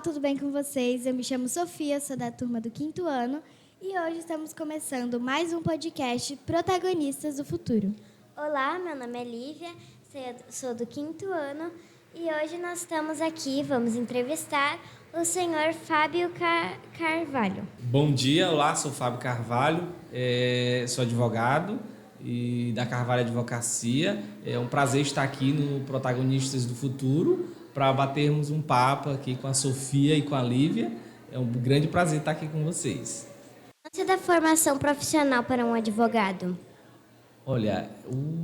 tudo bem com vocês? Eu me chamo Sofia, sou da turma do 5º ano e hoje estamos começando mais um podcast Protagonistas do Futuro. Olá, meu nome é Lívia, sou do 5º ano e hoje nós estamos aqui, vamos entrevistar o senhor Fábio Carvalho. Bom dia, olá, sou Fábio Carvalho, sou advogado e da Carvalho Advocacia. É um prazer estar aqui no Protagonistas do Futuro para batermos um papo aqui com a Sofia e com a Lívia. É um grande prazer estar aqui com vocês. Antes da formação profissional para um advogado? Olha,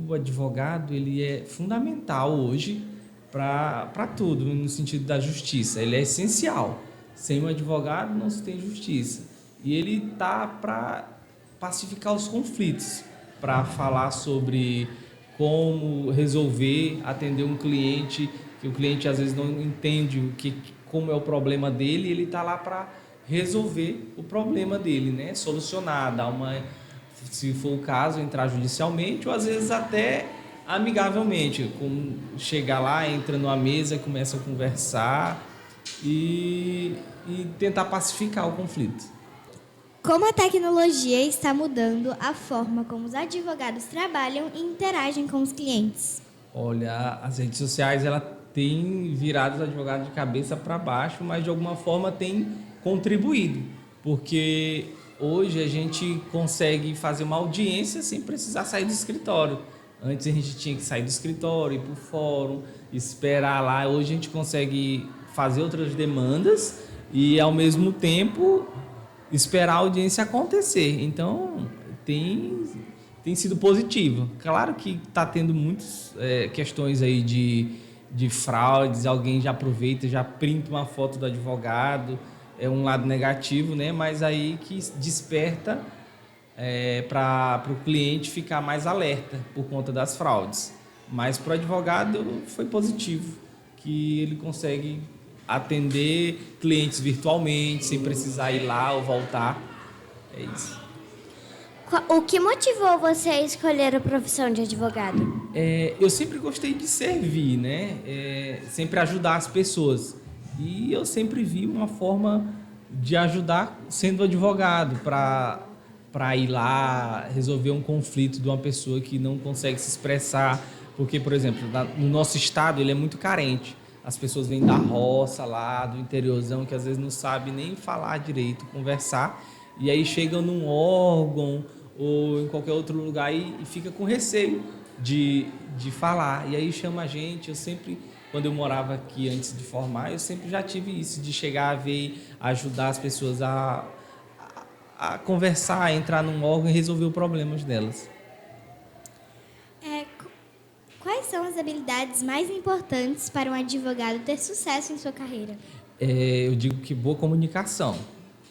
o advogado ele é fundamental hoje para tudo, no sentido da justiça. Ele é essencial. Sem um advogado não se tem justiça. E ele está para pacificar os conflitos, para falar sobre como resolver, atender um cliente, que o cliente às vezes não entende como é o problema dele, e ele está lá para resolver o problema dele, né? Solucionar, se for o caso, entrar judicialmente ou às vezes até amigavelmente, como chegar lá, entra numa mesa, começa a conversar e tentar pacificar o conflito. Como a tecnologia está mudando a forma como os advogados trabalham e interagem com os clientes? Olha, as redes sociais ela tem virado os advogados de cabeça para baixo, mas de alguma forma tem contribuído, porque hoje a gente consegue fazer uma audiência sem precisar sair do escritório. Antes a gente tinha que sair do escritório, ir para o fórum, esperar lá. Hoje a gente consegue fazer outras demandas e, ao mesmo tempo, esperar a audiência acontecer. Então, tem sido positivo. Claro que está tendo muitas questões aí de fraudes, alguém já aproveita, já printa uma foto do advogado, é um lado negativo, né? Mas aí que desperta para o cliente ficar mais alerta por conta das fraudes. Mas para o advogado foi positivo, que ele consegue atender clientes virtualmente, sem precisar ir lá ou voltar. É isso. O que motivou você a escolher a profissão de advogado? Eu sempre gostei de servir, né? Sempre ajudar as pessoas. E eu sempre vi uma forma de ajudar sendo advogado, para ir lá resolver um conflito de uma pessoa que não consegue se expressar. Porque, por exemplo, no nosso estado ele é muito carente. As pessoas vêm da roça lá, do interiorzão, que às vezes não sabe nem falar direito, conversar. E aí chegam num órgão ou em qualquer outro lugar e fica com receio de falar. E aí chama a gente. Eu sempre, quando eu morava aqui antes de formar, eu sempre já tive isso, de chegar a ver, ajudar as pessoas a conversar, a entrar num órgão e resolver os problemas delas. Quais são as habilidades mais importantes para um advogado ter sucesso em sua carreira? Eu digo que boa comunicação.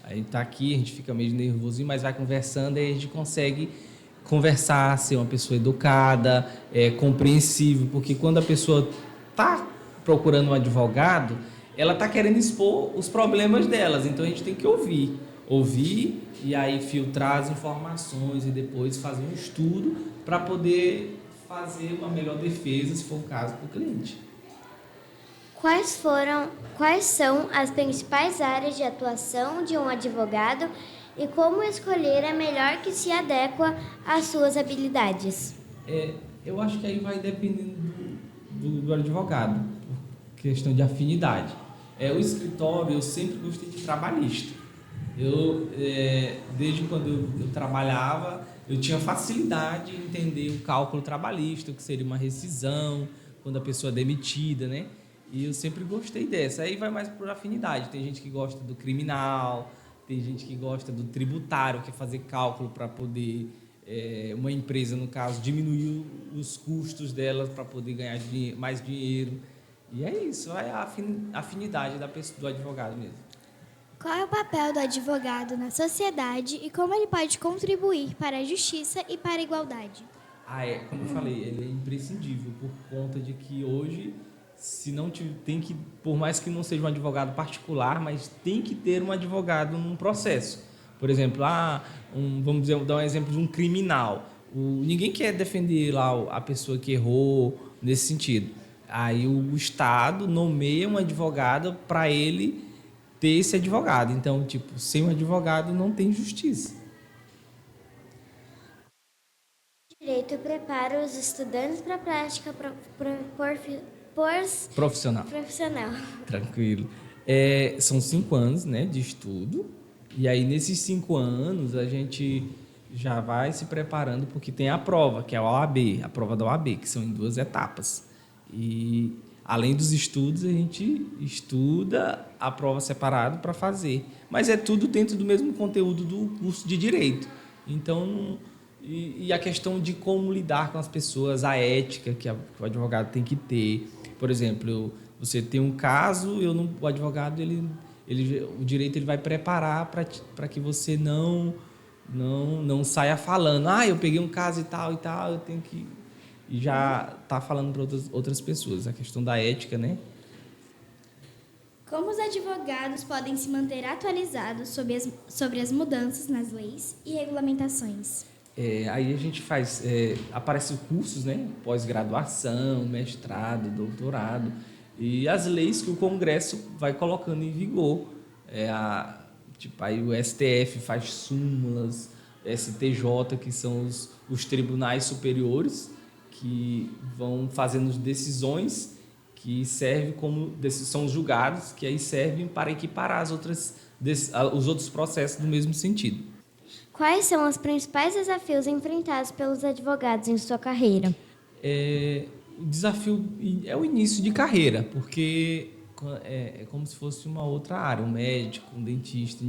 A gente está aqui, a gente fica meio nervosinho, mas vai conversando e a gente consegue conversar, ser uma pessoa educada, compreensível, porque quando a pessoa está procurando um advogado, ela está querendo expor os problemas delas, então a gente tem que ouvir e aí filtrar as informações e depois fazer um estudo para poder fazer uma melhor defesa, se for o caso, para o cliente. Quais são as principais áreas de atuação de um advogado e como escolher a melhor que se adequa às suas habilidades? Eu acho que aí vai dependendo do advogado, por questão de afinidade. O escritório, eu sempre gostei de trabalhista. Desde quando eu trabalhava, eu tinha facilidade em entender o cálculo trabalhista, o que seria uma rescisão, quando a pessoa é demitida, né? E eu sempre gostei dessa. Aí vai mais por afinidade. Tem gente que gosta do criminal, tem gente que gosta do tributário, que é fazer cálculo para poder, uma empresa, no caso, diminuir os custos dela para poder ganhar mais dinheiro. E é isso, é a afinidade do advogado mesmo. Qual é o papel do advogado na sociedade e como ele pode contribuir para a justiça e para a igualdade? Como eu falei, ele é imprescindível por conta de que hoje, se não tem que, por mais que não seja um advogado particular, mas tem que ter um advogado num processo. Por exemplo, vamos dar um exemplo de um criminal. Ninguém quer defender lá a pessoa que errou nesse sentido. Aí o Estado nomeia um advogado para ele ter esse advogado. Então, tipo, sem um advogado não tem justiça. Direito prepara os estudantes para a prática Profissional. profissional. Tranquilo. São 5 anos, né, de estudo. E aí, nesses 5 anos, a gente já vai se preparando, porque tem a prova, que é a OAB, a prova da OAB, que são em 2 etapas. E, além dos estudos, a gente estuda a prova separado para fazer. Mas é tudo dentro do mesmo conteúdo do curso de Direito. Então, e a questão de como lidar com as pessoas, a ética que o advogado tem que ter. Por exemplo, você tem um caso, o advogado, o direito ele vai preparar para que você não saia falando, eu peguei um caso e tal, eu tenho que... E já está falando para outras pessoas. A questão da ética, né? Como os advogados podem se manter atualizados sobre as mudanças nas leis e regulamentações? Aí a gente aparecem cursos, né? Pós-graduação, mestrado, doutorado, e as leis que o Congresso vai colocando em vigor. Aí o STF faz súmulas, STJ, que são os tribunais superiores, que vão fazendo decisões que servem são os julgados, que aí servem para equiparar os outros processos no mesmo sentido. Quais são os principais desafios enfrentados pelos advogados em sua carreira? O desafio é o início de carreira, porque é como se fosse uma outra área, um médico, um dentista.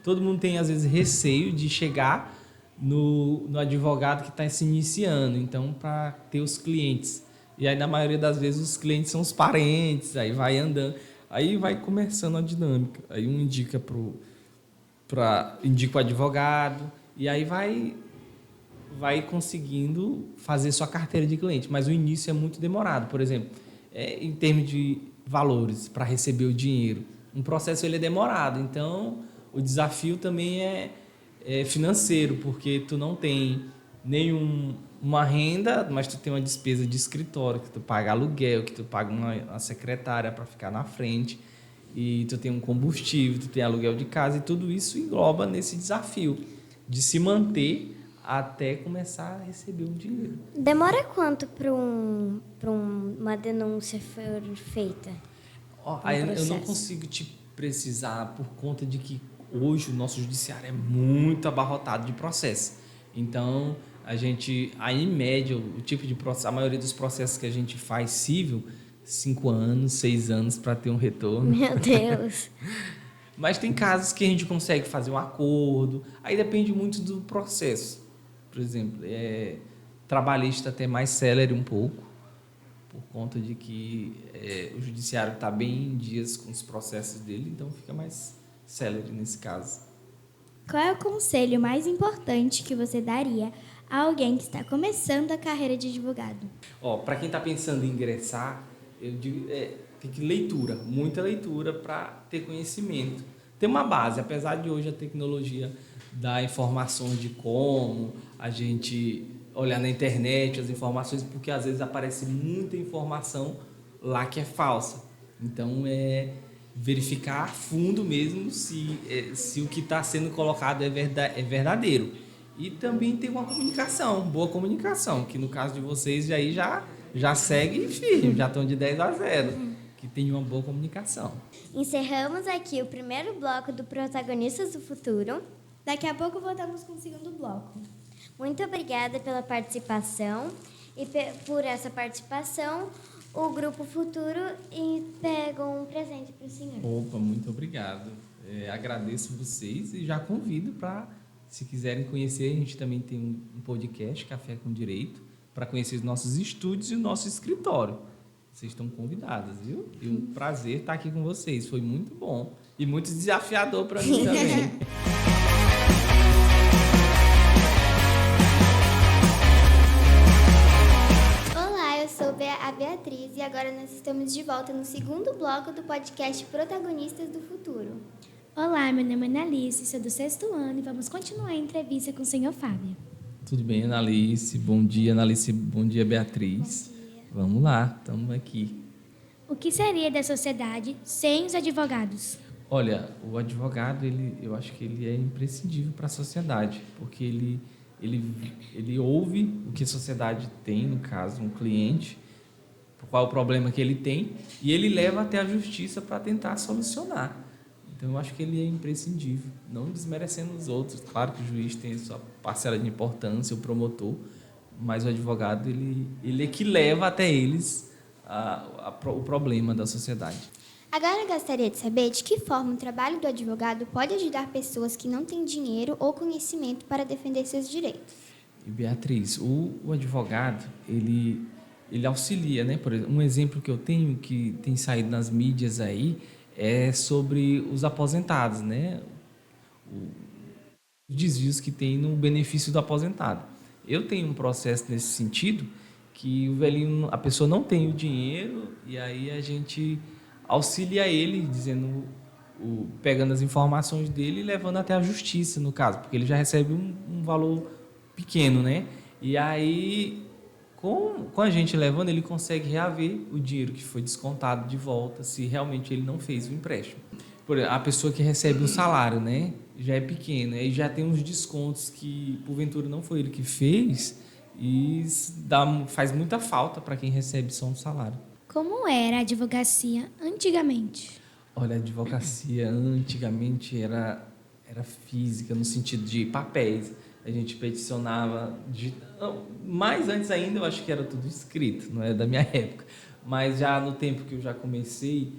Todo mundo tem, às vezes, receio de chegar no advogado que está se iniciando, então, para ter os clientes. E aí, na maioria das vezes, os clientes são os parentes, aí vai andando, aí vai começando a dinâmica. Aí um indica indica o advogado, e aí vai conseguindo fazer sua carteira de cliente, mas o início é muito demorado. Por exemplo, em termos de valores para receber o dinheiro, um processo ele é demorado, então o desafio também é financeiro, porque tu não tem nenhuma renda, mas tu tem uma despesa de escritório, que tu paga aluguel, que tu paga uma secretária para ficar na frente, e tu tem um combustível, tu tem aluguel de casa, e tudo isso engloba nesse desafio de se manter até começar a receber o dinheiro. Demora quanto para uma denúncia ser feita? Eu não consigo te precisar por conta de que hoje o nosso judiciário é muito abarrotado de processo. Então, em média, o tipo de processo, a maioria dos processos que a gente faz civil, 5 anos, 6 anos para ter um retorno. Meu Deus! Mas tem casos que a gente consegue fazer um acordo, aí depende muito do processo. Por exemplo, trabalhista até mais célere um pouco, por conta de que o judiciário está bem em dias com os processos dele, então fica mais célere nesse caso. Qual é o conselho mais importante que você daria a alguém que está começando a carreira de advogado? Para quem está pensando em ingressar, eu digo, tem que muita leitura para ter conhecimento. Ter uma base, apesar de hoje a tecnologia dar informações de como a gente olhar na internet as informações, porque às vezes aparece muita informação lá que é falsa. Então, verificar a fundo mesmo se o que está sendo colocado é verdadeiro. E também ter uma boa comunicação, que no caso de vocês aí já segue firme, já estão de 10-0, que tem uma boa comunicação. Encerramos aqui o primeiro bloco do Protagonistas do Futuro. Daqui a pouco voltamos com o segundo bloco. Muito obrigada pela participação e por essa participação o Grupo Futuro pegou um presente para o senhor. Opa, muito obrigado. Agradeço vocês e já convido para, se quiserem conhecer, a gente também tem um podcast, Café com Direito, para conhecer os nossos estúdios e o nosso escritório. Vocês estão convidadas, viu? E um prazer estar aqui com vocês. Foi muito bom e muito desafiador para mim também. Olá, eu sou a Beatriz e agora nós estamos de volta no segundo bloco do podcast Protagonistas do Futuro. Olá, meu nome é Analice, sou do 6º ano e vamos continuar a entrevista com o senhor Fábio. Tudo bem, Analice? Bom dia, Analice. Bom dia, Beatriz. Bom dia. Vamos lá, estamos aqui. O que seria da sociedade sem os advogados? Olha, o advogado, eu acho que ele é imprescindível para a sociedade, porque ele ouve o que a sociedade tem, no caso, um cliente, qual é o problema que ele tem, e ele leva até a justiça para tentar solucionar. Então, eu acho que ele é imprescindível, não desmerecendo os outros. Claro que o juiz tem a sua parcela de importância, o promotor, mas o advogado, ele é que leva até eles o problema da sociedade. Agora eu gostaria de saber de que forma o trabalho do advogado pode ajudar pessoas que não têm dinheiro ou conhecimento para defender seus direitos. E Beatriz, o advogado, ele auxilia, né? Por exemplo, um exemplo que eu tenho, que tem saído nas mídias aí, é sobre os aposentados, né? Os desvios que tem no benefício do aposentado. Eu tenho um processo nesse sentido, que o velhinho, a pessoa não tem o dinheiro, e aí a gente auxilia ele, dizendo, pegando as informações dele e levando até a justiça, no caso, porque ele já recebe um valor pequeno, né? E aí, com a gente levando, ele consegue reaver o dinheiro que foi descontado de volta, se realmente ele não fez o empréstimo. Por exemplo, a pessoa que recebe um salário, né, já é pequeno, aí já tem uns descontos que, porventura, não foi ele que fez, e faz muita falta para quem recebe só um salário. Como era a advocacia antigamente? Olha, a advocacia antigamente era física, no sentido de papéis. A gente peticionava, mais antes ainda eu acho que era tudo escrito, não é da minha época. Mas já no tempo que eu já comecei,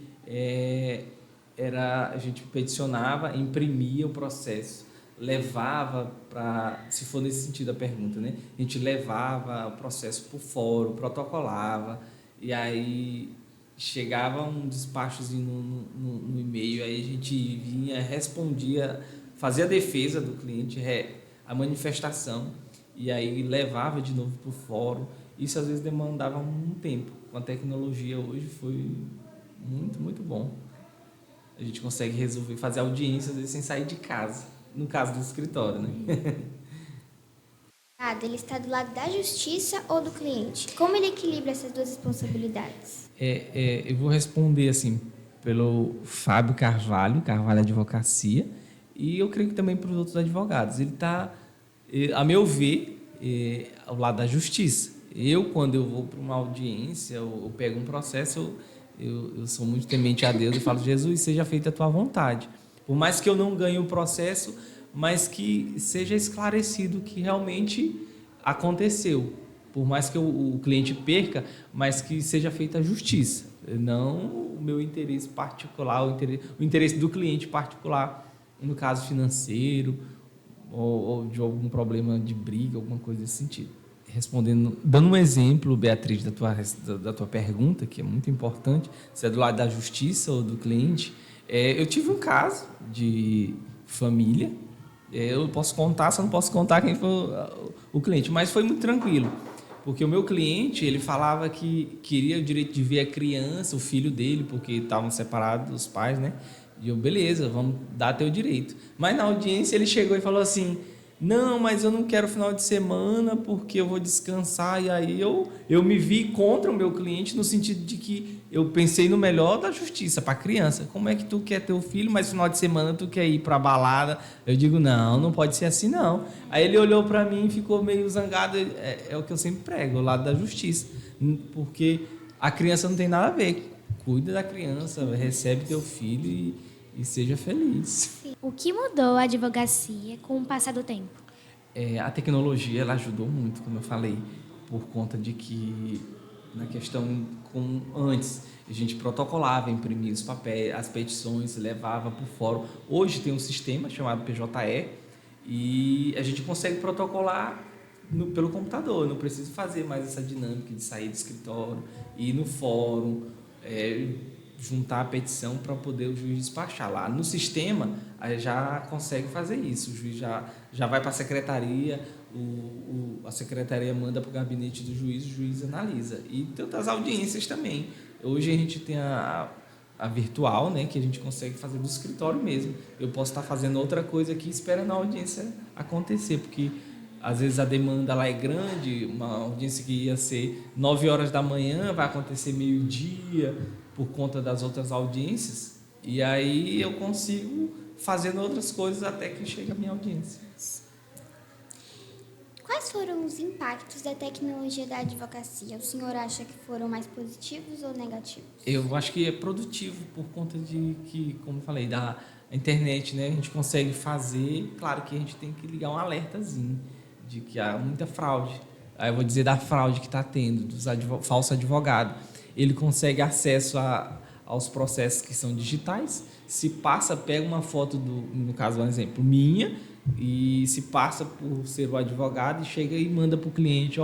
a gente peticionava, imprimia o processo, levava para, se for nesse sentido a pergunta, né? A gente levava o processo para o fórum, protocolava, e aí chegava um despachozinho no e-mail, aí a gente vinha, respondia, fazia a defesa do cliente, a manifestação, e aí levava de novo para o fórum. Isso às vezes demandava um tempo. Com a tecnologia hoje foi muito, muito bom. A gente consegue resolver, fazer audiências às vezes sem sair de casa, no caso do escritório, né? Ele está do lado da justiça ou do cliente? Como ele equilibra essas duas responsabilidades? Eu vou responder assim pelo Fábio Carvalho Advocacia, e eu creio que também para os outros advogados. Ele está, a meu ver, ao lado da justiça. Quando eu vou para uma audiência, eu pego um processo, eu sou muito temente a Deus e falo, Jesus, seja feita a tua vontade. Por mais que eu não ganhe o processo, mas que seja esclarecido que realmente aconteceu. Por mais que o cliente perca, mas que seja feita a justiça. Não o meu interesse particular, o interesse do cliente particular, no caso financeiro, ou de algum problema de briga, alguma coisa desse sentido. Respondendo, dando um exemplo, Beatriz, da tua pergunta, que é muito importante, se é do lado da justiça ou do cliente, eu tive um caso de família. Eu posso contar, só não posso contar quem foi o cliente, mas foi muito tranquilo, porque o meu cliente, ele falava que queria o direito de ver a criança, o filho dele, porque estavam separados os pais, né? E eu, beleza, vamos dar teu direito. Mas na audiência ele chegou e falou assim, não, mas eu não quero final de semana porque eu vou descansar. E aí eu me vi contra o meu cliente, no sentido de que eu pensei no melhor da justiça para a criança. Como é que tu quer ter o filho, mas final de semana tu quer ir para a balada? Eu digo, não pode ser assim não. Aí ele olhou para mim e ficou meio zangado. É o que eu sempre prego, o lado da justiça. Porque a criança não tem nada a ver. Cuida da criança, recebe teu filho e seja feliz. O que mudou a advocacia com o passar do tempo? A tecnologia ela ajudou muito, como eu falei, por conta de que na questão antes a gente protocolava, imprimia os papéis, as petições, levava para o fórum. Hoje tem um sistema chamado PJE e a gente consegue protocolar pelo computador, não precisa fazer mais essa dinâmica de sair do escritório, ir no fórum, juntar a petição para poder o juiz despachar. Lá no sistema, já consegue fazer isso. O juiz já vai para a secretaria, a secretaria manda para o gabinete do juiz, o juiz analisa. E tem outras audiências também. Hoje a gente tem a virtual, né, que a gente consegue fazer do escritório mesmo. Eu posso estar fazendo outra coisa aqui esperando a audiência acontecer, porque às vezes a demanda lá é grande, uma audiência que ia ser 9 horas da manhã, vai acontecer meio-dia, por conta das outras audiências, E aí eu consigo fazendo outras coisas até que chega a minha audiência. Quais foram os impactos da tecnologia da advocacia? O senhor acha que foram mais positivos ou negativos? Eu acho que é produtivo por conta de que, como eu falei, da internet, né? A gente consegue fazer, claro que a gente tem que ligar um alertazinho de que há muita fraude. Aí eu vou dizer da fraude que está tendo, dos falso advogado. Ele consegue acesso aos processos que são digitais, se passa, pega uma foto, no caso, um exemplo, minha, e se passa por ser o advogado e chega e manda para o cliente,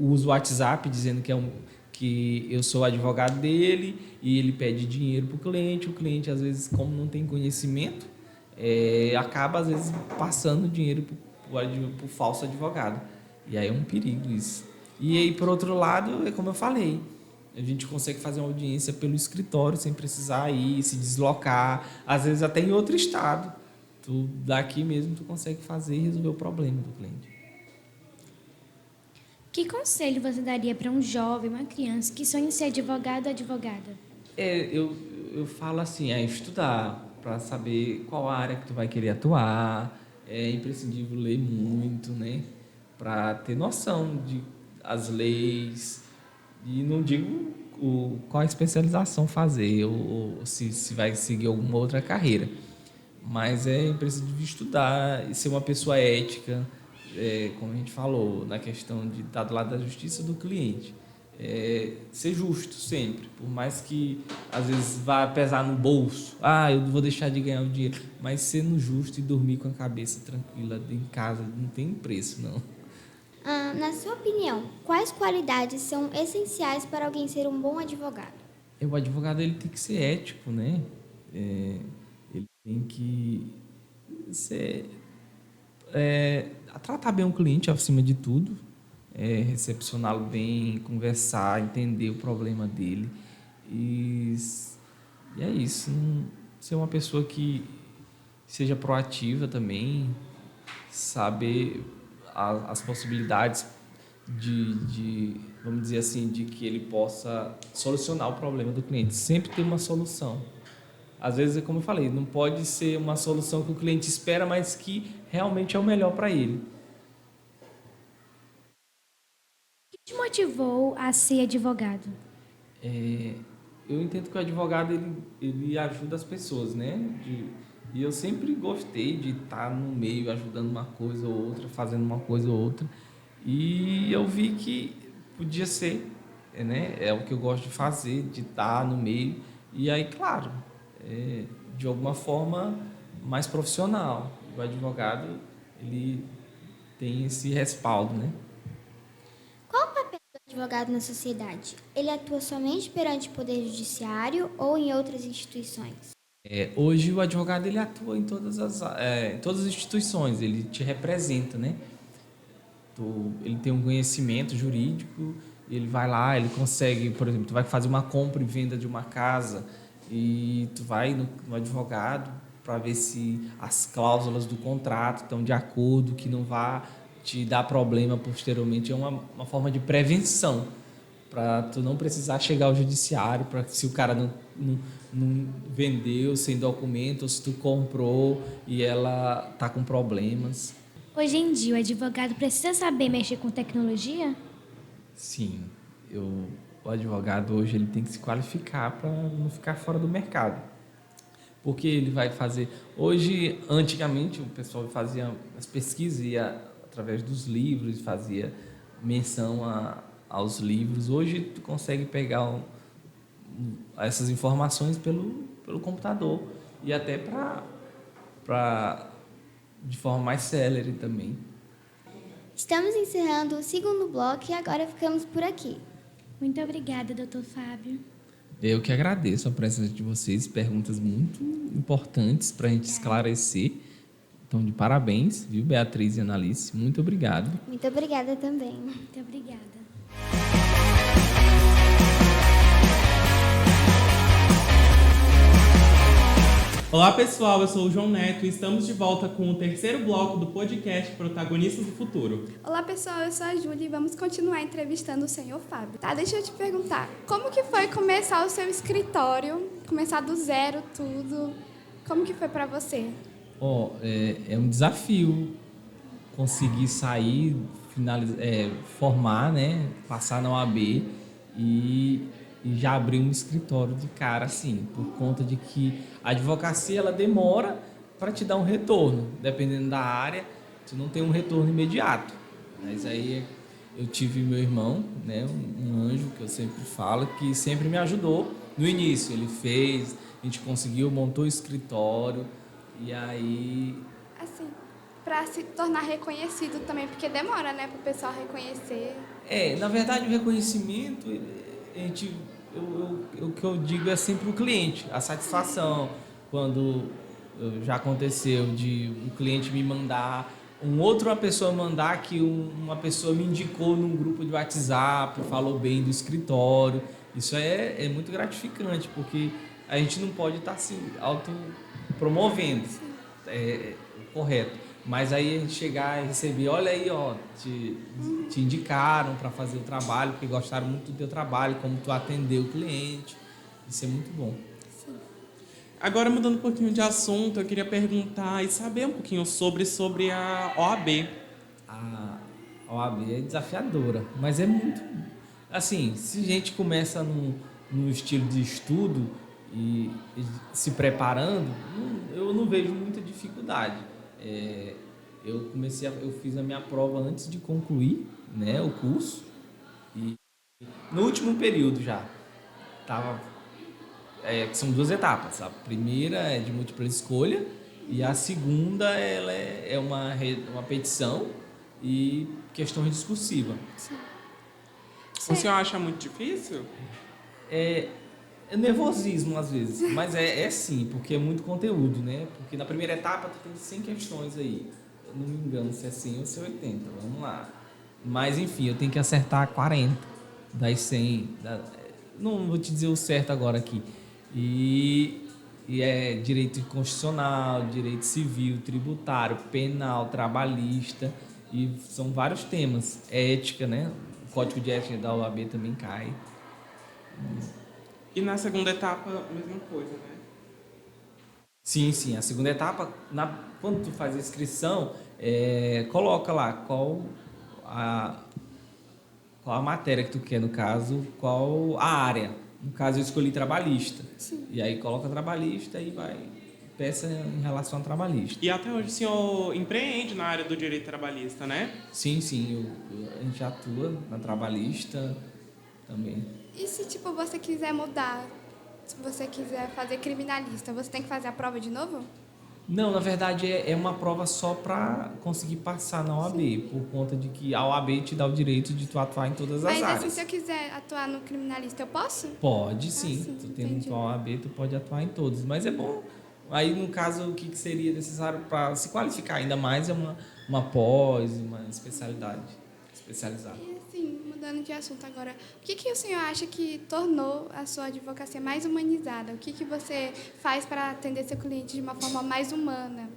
usa o WhatsApp dizendo que eu sou o advogado dele e ele pede dinheiro para o cliente, às vezes, como não tem conhecimento, acaba, às vezes, passando dinheiro para o falso advogado. E aí é um perigo isso. E aí, por outro lado, é como eu falei, a gente consegue fazer uma audiência pelo escritório sem precisar ir, se deslocar, às vezes até em outro estado. Tu, daqui mesmo, tu consegue fazer e resolver o problema do cliente. Que conselho você daria para um jovem, uma criança que sonha em ser advogado ou advogada? Eu falo assim, estudar para saber qual área que tu vai querer atuar. É imprescindível ler muito, né? Para ter noção de as leis. E não digo qual especialização fazer ou se vai seguir alguma outra carreira. Mas é imprescindível estudar e ser uma pessoa ética, como a gente falou, na questão de estar do lado da justiça do cliente. Ser justo sempre, por mais que às vezes vá pesar no bolso. Eu vou deixar de ganhar o dinheiro. Mas sendo justo e dormir com a cabeça tranquila em casa não tem preço, não. Na sua opinião, quais qualidades são essenciais para alguém ser um bom advogado? O advogado ele tem que ser ético, né? Ele tem que tratar bem o cliente acima de tudo, recepcioná-lo bem, conversar, entender o problema dele. E é isso. Ser uma pessoa que seja proativa também, saber as possibilidades de, vamos dizer assim, de que ele possa solucionar o problema do cliente. Sempre ter uma solução. Às vezes, como eu falei, não pode ser uma solução que o cliente espera, mas que realmente é o melhor para ele. O que te motivou a ser advogado? Eu entendo que o advogado ele ajuda as pessoas, né? E eu sempre gostei de estar no meio, ajudando uma coisa ou outra, fazendo uma coisa ou outra. E eu vi que podia ser, né? É o que eu gosto de fazer, de estar no meio. E aí, claro, de alguma forma mais profissional. O advogado, ele tem esse respaldo, né? Qual o papel do advogado na sociedade? Ele atua somente perante o Poder Judiciário ou em outras instituições? Hoje o advogado ele atua em todas as instituições, ele te representa, né? Ele tem um conhecimento jurídico, ele vai lá, ele consegue, por exemplo, tu vai fazer uma compra e venda de uma casa e tu vai no advogado para ver se as cláusulas do contrato estão de acordo, que não vá te dar problema posteriormente. É uma forma de prevenção para tu não precisar chegar ao judiciário, para se o cara não vendeu sem documento, ou se tu comprou e ela está com problemas. Hoje em dia, o advogado precisa saber mexer com tecnologia? Sim, o advogado hoje ele tem que se qualificar para não ficar fora do mercado. Porque ele vai fazer... Hoje, antigamente, o pessoal fazia as pesquisas, ia através dos livros, fazia menção aos livros. Hoje, tu consegue pegar essas informações pelo computador e até de forma mais célere também. Estamos encerrando o segundo bloco e agora ficamos por aqui. Muito obrigada, Dr. Fábio. Eu que agradeço a presença de vocês, perguntas muito importantes para a gente esclarecer. Então, de parabéns, viu, Beatriz e Analice? Muito obrigado. Muito obrigada também. Muito obrigada. Olá pessoal, eu sou o João Neto e estamos de volta com o terceiro bloco do podcast Protagonistas do Futuro. Olá pessoal, eu sou a Júlia e vamos continuar entrevistando o senhor Fábio. Tá, deixa eu te perguntar, como que foi começar o seu escritório, começar do zero tudo, como que foi para você? É um desafio conseguir sair, formar, né, passar na OAB e já abrir um escritório de cara, assim, por conta de que a advocacia ela demora para te dar um retorno, dependendo da área, tu não tem um retorno imediato. Mas aí eu tive meu irmão, né, um anjo que eu sempre falo, que sempre me ajudou no início. Ele fez, a gente conseguiu, montou o escritório e aí... Assim, para se tornar reconhecido também, porque demora, né, para o pessoal reconhecer. Na verdade, o reconhecimento, o que eu digo é sempre o cliente, a satisfação. Quando já aconteceu de um cliente me mandar, uma pessoa mandar que uma pessoa me indicou num grupo de WhatsApp, falou bem do escritório. Isso é muito gratificante, porque a gente não pode estar se autopromovendo, correto. Mas aí a gente chegar e receber, olha aí, te indicaram para fazer o trabalho, porque gostaram muito do teu trabalho, como tu atendeu o cliente. Isso é muito bom. Sim. Agora, mudando um pouquinho de assunto, eu queria perguntar e saber um pouquinho sobre a OAB. A OAB é desafiadora, mas é muito... Assim, se a gente começa no estilo de estudo e se preparando, eu não vejo muita dificuldade. Eu fiz a minha prova antes de concluir, né, o curso, e no último período já são 2 etapas. A primeira é de múltipla escolha e a segunda ela é uma petição e questão discursiva. Sim. O senhor acha muito difícil? É nervosismo às vezes, mas é sim, porque é muito conteúdo, né? Porque na primeira etapa tu tem 100 questões aí. Eu não me engano se é 100 ou se é 80, vamos lá. Mas enfim, eu tenho que acertar 40 das 100. Não vou te dizer o certo agora aqui. E é direito constitucional, direito civil, tributário, penal, trabalhista, e são vários temas. Ética, né? O Código de Ética da OAB também cai. E na segunda etapa, a mesma coisa, né? Sim. A segunda etapa, quando tu faz a inscrição, coloca lá qual a matéria que tu quer, no caso, qual a área. No caso, eu escolhi trabalhista. Sim. E aí coloca trabalhista e vai peça em relação a trabalhista. E até hoje o senhor empreende na área do direito trabalhista, né? Sim, a gente atua na trabalhista também. E se, você quiser mudar, se você quiser fazer criminalista, você tem que fazer a prova de novo? Não, na verdade é uma prova só para conseguir passar na OAB, por conta de que a OAB te dá o direito de tu atuar em todas as áreas. Mas assim, se eu quiser atuar no criminalista, eu posso? Pode, sim. Sim, Tu tendo entendi. tua OAB, tu pode atuar em todos. Mas é bom. Aí, no caso, o que seria necessário para se qualificar ainda mais é uma pós, uma especialidade especializada. E assim, mudando de assunto agora, o que o senhor acha que tornou a sua advocacia mais humanizada? O que você faz para atender seu cliente de uma forma mais humana?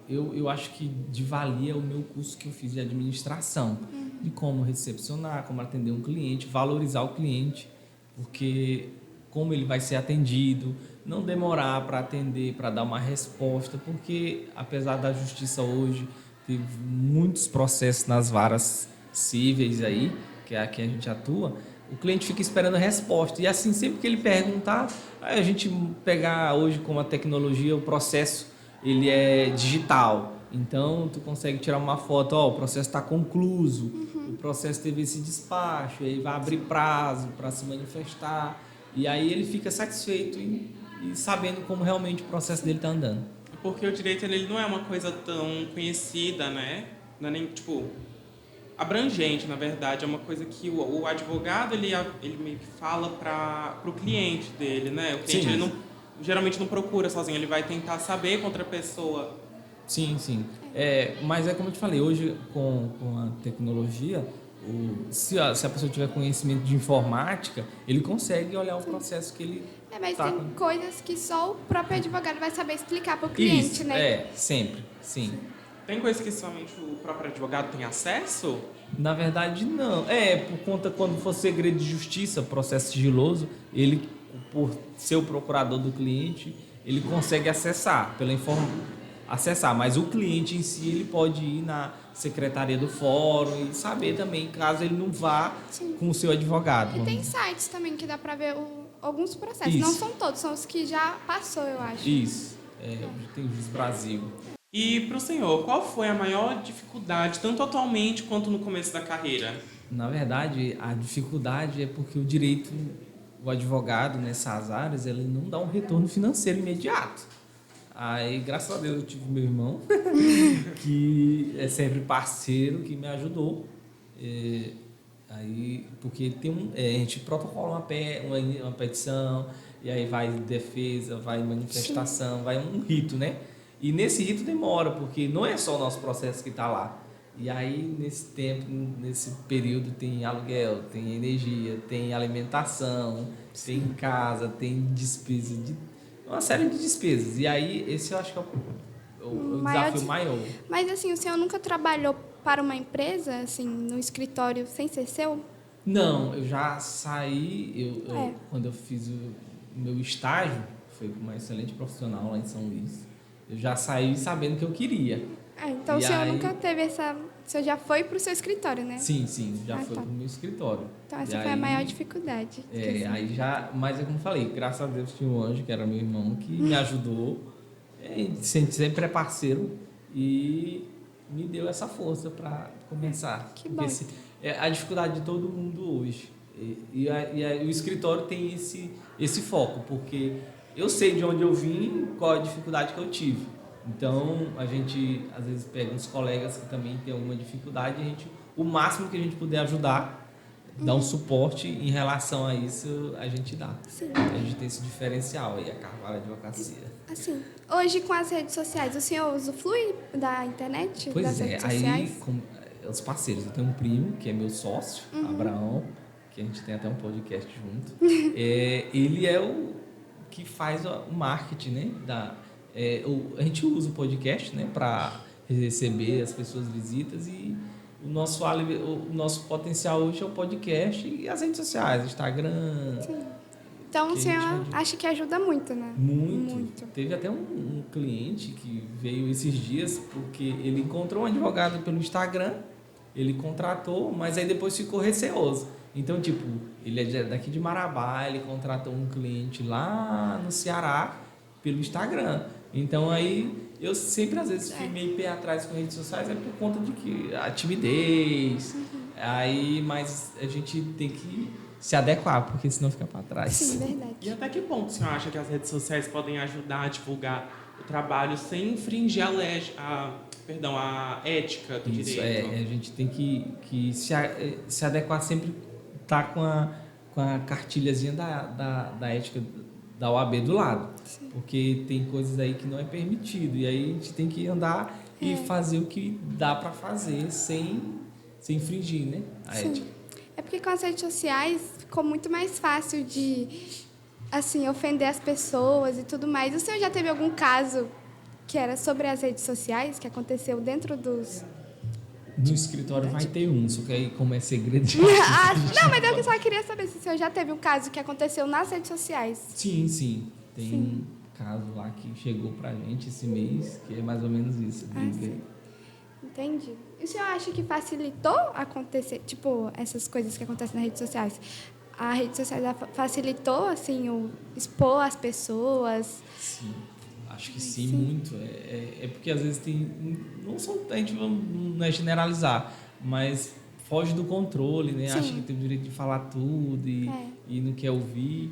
Eu acho que valia o meu curso que eu fiz de administração, de como recepcionar, como atender um cliente, valorizar o cliente, porque como ele vai ser atendido, não demorar para atender, para dar uma resposta, porque apesar da justiça hoje ter muitos processos nas varas cíveis aí, que é a que a gente atua, o cliente fica esperando a resposta. E assim, sempre que ele perguntar, a gente pegar hoje com a tecnologia, o processo ele é digital. Então, tu consegue tirar uma foto, o processo está concluso, o processo teve esse despacho, aí vai abrir prazo para se manifestar. E aí ele fica satisfeito e sabendo como realmente o processo dele está andando. Porque o direito ele não é uma coisa tão conhecida, né? Não é nem, abrangente, na verdade. É uma coisa que o advogado, ele meio que fala para o cliente dele, né? O cliente, ele geralmente não procura sozinho, ele vai tentar saber contra a pessoa. Sim. Mas é como eu te falei, hoje com a tecnologia, Se a pessoa tiver conhecimento de informática, ele consegue olhar o processo que ele Mas tá tem com... coisas que só o próprio advogado vai saber explicar para o cliente, Isso, né? sempre, sim. Tem coisas que somente o próprio advogado tem acesso? Na verdade, não. Por conta, quando for segredo de justiça, processo sigiloso, ele, por ser o procurador do cliente, ele consegue acessar, mas o cliente em si, ele pode ir na secretaria do fórum e saber também, caso ele não vá com o seu advogado. E tem sites também que dá para ver alguns processos. Isso. Não são todos, são os que já passou, eu acho. Isso. Tem o Juiz Brasil. E para o senhor, qual foi a maior dificuldade, tanto atualmente quanto no começo da carreira? Na verdade, a dificuldade é porque o advogado nessas áreas, ele não dá um retorno financeiro imediato. Aí, graças a Deus, eu tive meu irmão, que é sempre parceiro, que me ajudou. Porque a gente protocola uma petição, e aí vai defesa, vai manifestação, vai um rito, né? E nesse rito demora, porque não é só o nosso processo que está lá. E aí, nesse período, tem aluguel, tem energia, tem alimentação, tem casa, tem despesa, uma série de despesas. E aí, esse eu acho que é o desafio maior. Mas, assim, o senhor nunca trabalhou para uma empresa, assim, no escritório, sem ser seu? Não, eu já saí, quando eu fiz o meu estágio, foi com uma excelente profissional lá em São Luís. Eu já saí sabendo que eu queria. Então o senhor nunca teve essa... O senhor já foi para o seu escritório, né? Sim, já foi para o meu escritório. Então essa foi a maior dificuldade. Mas é como eu falei, graças a Deus tinha um anjo, que era meu irmão, que me ajudou. Sempre é parceiro e me deu essa força para começar. Que bom. A dificuldade de todo mundo hoje. E o escritório tem esse foco, porque eu sei de onde eu vim, qual a dificuldade que eu tive. Então, a gente, às vezes, pega uns colegas que também têm alguma dificuldade, o máximo que a gente puder ajudar, dar um suporte em relação a isso, a gente dá. Sim. A gente tem esse diferencial aí, a Carvalho Advocacia. Assim, hoje com as redes sociais, o senhor usufrui da internet? Pois das redes sociais? Os parceiros, eu tenho um primo, que é meu sócio, Abraão, que a gente tem até um podcast junto. Ele é o que faz o marketing, né? A gente usa o podcast, né, para receber as pessoas visitas, e o nosso potencial hoje é o podcast e as redes sociais, Instagram. Sim. Então o senhor acha que ajuda muito, né? Muito. Teve até um cliente que veio esses dias porque ele encontrou um advogado pelo Instagram, ele contratou, mas aí depois ficou receoso. Então, ele é daqui de Marabá, ele contratou um cliente lá no Ceará pelo Instagram. Então, aí, eu sempre, às vezes, fui meio pé atrás com redes sociais, por conta de que a timidez. Mas a gente tem que se adequar, porque senão fica para trás. Sim, verdade. E até que ponto o senhor acha que as redes sociais podem ajudar a divulgar o trabalho sem infringir a ética do Isso, direito? a gente tem que se adequar sempre, estar com a cartilhazinha da ética da OAB do lado. Sim. Porque tem coisas aí que não é permitido, e aí a gente tem que andar e fazer o que dá para fazer sem infringir, né, a ética. É porque com as redes sociais ficou muito mais fácil de, assim, ofender as pessoas e tudo mais. O senhor já teve algum caso que era sobre as redes sociais, que aconteceu dentro dos... No escritório vai ter só que aí, como é segredo... Não, mas eu só queria saber se o senhor já teve um caso que aconteceu nas redes sociais. Sim. Tem um caso lá que chegou pra gente esse mês, que é mais ou menos isso. Entendi. E o senhor acha que facilitou acontecer, essas coisas que acontecem nas redes sociais? A rede social facilitou, assim, o expor as pessoas? Sim, acho que sim, muito. Porque às vezes a gente não é generalizar, mas foge do controle, né? Acha que tem o direito de falar tudo e não quer ouvir.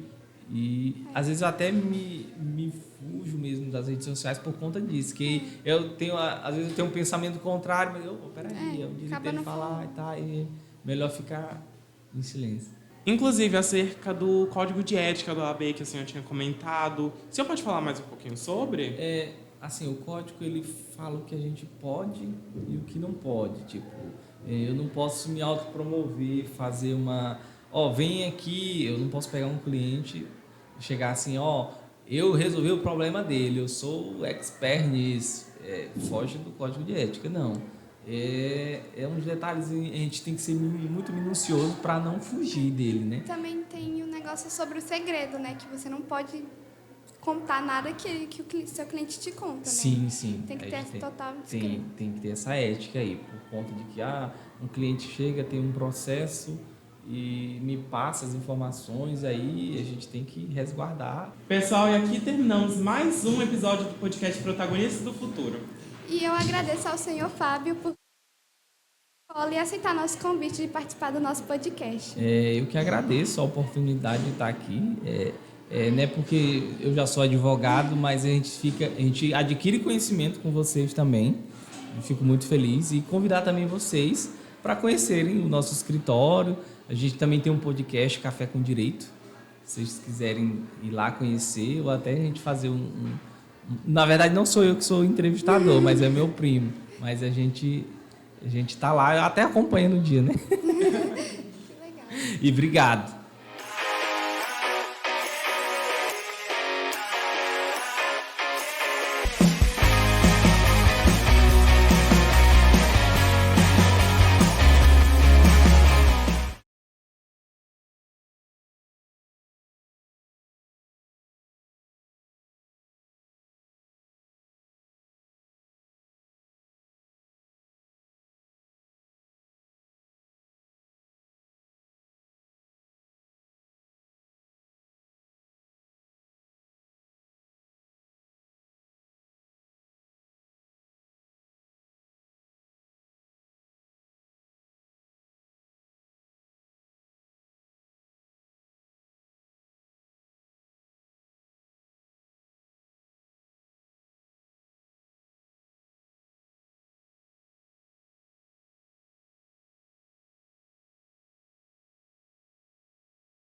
E às vezes eu até me fujo mesmo das redes sociais por conta disso, que às vezes eu tenho um pensamento contrário, mas peraí, é o direito dele falar e é melhor ficar em silêncio. Inclusive, acerca do código de ética do OAB que a senhora tinha comentado, o senhor pode falar mais um pouquinho sobre? Assim, o código, ele fala o que a gente pode e o que não pode. Eu não posso me autopromover, fazer uma... vem aqui, eu não posso pegar um cliente e chegar assim, eu resolvi o problema dele, eu sou expert nisso. Foge do código de ética, não. Uns detalhes, a gente tem que ser muito minucioso para não fugir dele, né? Também tem um negócio sobre o segredo, né? Que você não pode contar nada que o seu cliente te conta, né? Sim. Tem que ter essa total discreção. Tem que ter essa ética aí, por conta de que um cliente chega, tem um processo e me passa as informações, aí a gente tem que resguardar. Pessoal, e aqui terminamos mais um episódio do podcast Protagonistas do Futuro. E eu agradeço ao senhor Fábio por e aceitar nosso convite de participar do nosso podcast. Eu que agradeço a oportunidade de estar aqui. Não é porque eu já sou advogado, mas a gente adquire conhecimento com vocês também. Eu fico muito feliz e convidar também vocês para conhecerem o nosso escritório. A gente também tem um podcast Café com Direito. Se vocês quiserem ir lá conhecer ou até a gente fazer Na verdade, não sou eu que sou o entrevistador, mas é meu primo. Mas a gente está lá, eu até acompanho no dia, né? Que legal. E obrigado.